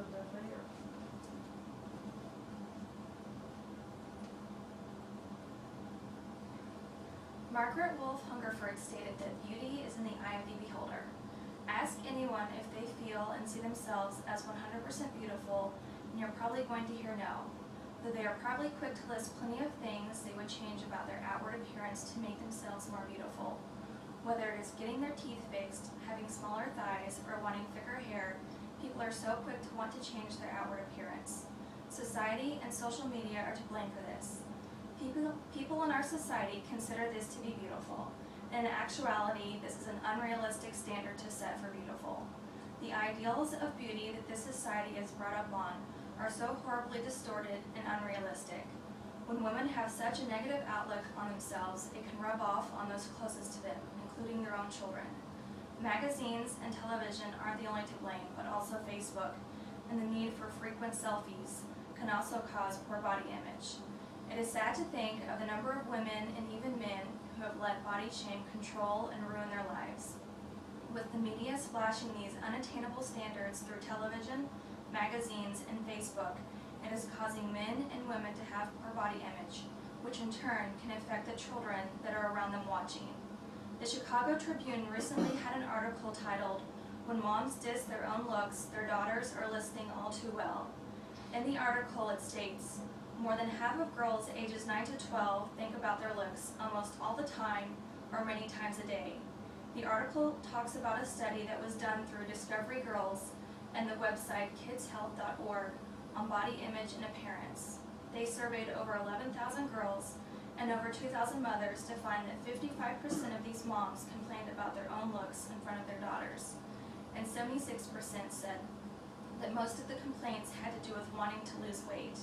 of the video. Margaret Wolfe Hungerford stated that beauty is in the eye of the beholder. Ask anyone if they feel and see themselves as 100% beautiful, and you're probably going to hear no, though they are probably quick to list plenty of things they would change about their outward appearance to make themselves more beautiful. Whether it is getting their teeth fixed, having smaller thighs, or wanting thicker hair, people are so quick to want to change their outward appearance. Society and social media are to blame for this. People in our society consider this to be beautiful. In actuality, this is an unrealistic standard to set for beautiful. The ideals of beauty that this society is brought up on are so horribly distorted and unrealistic. When women have such a negative outlook on themselves, it can rub off on those closest to them, including their own children. Magazines and television aren't the only to blame, but also Facebook, and the need for frequent selfies can also cause poor body image. It is sad to think of the number of women and even men who have let body shame control and ruin their lives. With the media splashing these unattainable standards through television, magazines, and Facebook, it is causing men and women to have poor body image, which in turn can affect the children that are around them watching. The Chicago Tribune recently had an article titled, "When Moms Diss Their Own Looks, Their Daughters Are Listening All Too Well." In the article it states, more than half of girls ages 9 to 12 think about their looks almost all the time or many times a day. The article talks about a study that was done through Discovery Girls and the website kidshealth.org on body image and appearance. They surveyed over 11,000 girls and over 2,000 mothers to find that 55% of these moms complained about their own looks in front of their daughters, and 76% said that most of the complaints had to do with wanting to lose weight.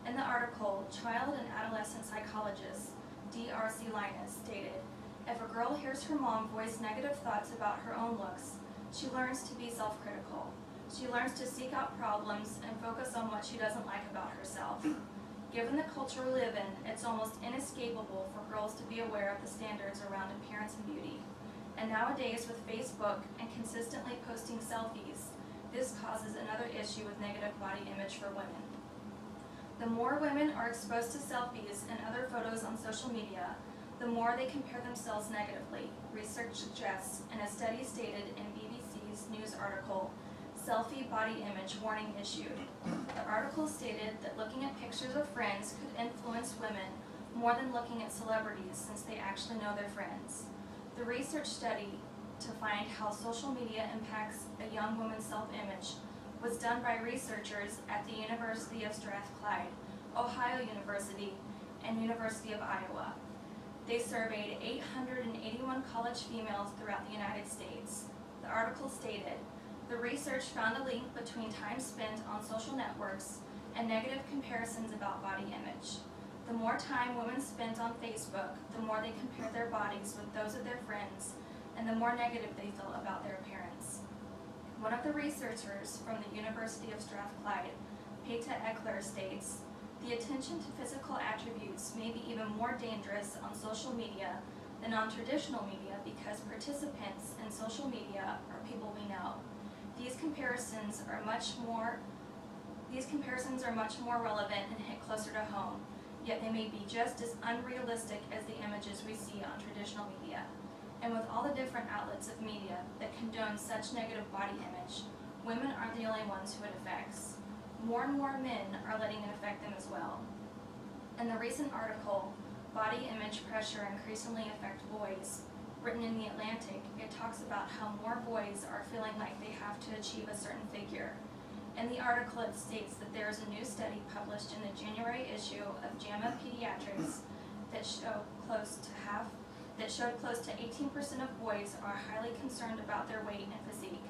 In the article, child and adolescent psychologist D.R.C. Linus stated, if a girl hears her mom voice negative thoughts about her own looks, she learns to be self-critical. She learns to seek out problems and focus on what she doesn't like about herself. Given the culture we live in, it's almost inescapable for girls to be aware of the standards around appearance and beauty. And nowadays, with Facebook and consistently posting selfies, this causes another issue with negative body image for women. The more women are exposed to selfies and other photos on social media, the more they compare themselves negatively, research suggests, and a study stated in BBC's news article, Selfie Body Image Warning Issued. The article stated that looking at pictures of friends could influence women more than looking at celebrities since they actually know their friends. The research study to find how social media impacts a young woman's self-image was done by researchers at the University of Strathclyde, Ohio University, and University of Iowa. They surveyed 881 college females throughout the United States. The article stated, the research found a link between time spent on social networks and negative comparisons about body image. The more time women spent on Facebook, the more they compared their bodies with those of their friends, and the more negative they felt about their appearance. One of the researchers from the University of Strathclyde, Peta Eckler, states, the attention to physical attributes may be even more dangerous on social media than on traditional media because participants in social media are people we know. These comparisons are much more relevant and hit closer to home, yet they may be just as unrealistic as the images we see on traditional media. And with all the different outlets of media that condone such negative body image, women aren't the only ones who it affects. More and more men are letting it affect them as well. In the recent article, Body Image Pressure Increasingly Affect Boys, written in The Atlantic, it talks about how more boys are feeling like they have to achieve a certain figure. In the article, it states that there is a new study published in the January issue of JAMA Pediatrics that showed close to 18% of boys are highly concerned about their weight and physique.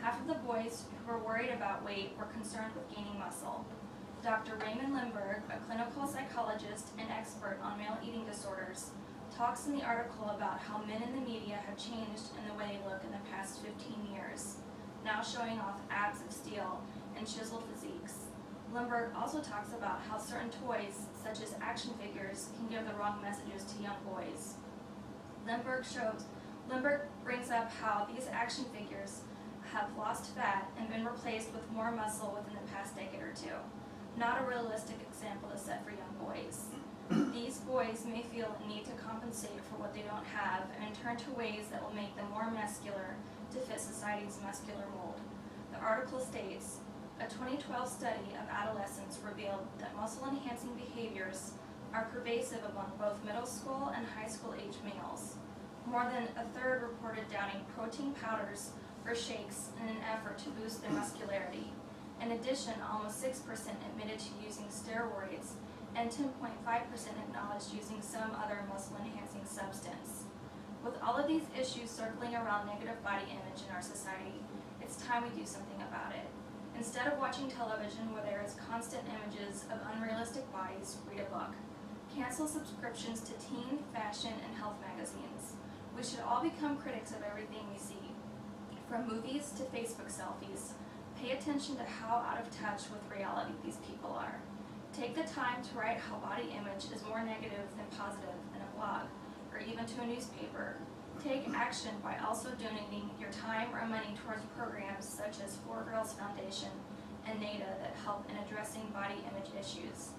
Half of the boys who were worried about weight were concerned with gaining muscle. Dr. Raymond Limburg, a clinical psychologist and expert on male eating disorders, talks in the article about how men in the media have changed in the way they look in the past 15 years, now showing off abs of steel and chiseled physiques. Limburg also talks about how certain toys, such as action figures, can give the wrong messages to young boys. Limburg brings up how these action figures have lost fat and been replaced with more muscle within the past decade or two. Not a realistic example to set for young boys. These boys may feel a need to compensate for what they don't have and turn to ways that will make them more muscular to fit society's muscular mold. The article states, a 2012 study of adolescents revealed that muscle-enhancing behaviors are pervasive among both middle school and high school age males. More than a third reported downing protein powders or shakes in an effort to boost their muscularity. In addition, almost 6% admitted to using steroids and 10.5% acknowledged using some other muscle-enhancing substance. With all of these issues circling around negative body image in our society, it's time we do something about it. Instead of watching television where there is constant images of unrealistic bodies, read a book. Cancel subscriptions to teen, fashion, and health magazines. We should all become critics of everything we see. From movies to Facebook selfies, pay attention to how out of touch with reality these people are. Take the time to write how body image is more negative than positive in a blog, or even to a newspaper. Take action by also donating your time or money towards programs such as 4Girls Foundation and NADA that help in addressing body image issues.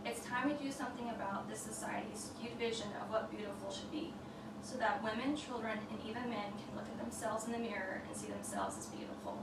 It's time we do something about this society's skewed vision of what beautiful should be, so that women, children, and even men can look at themselves in the mirror and see themselves as beautiful.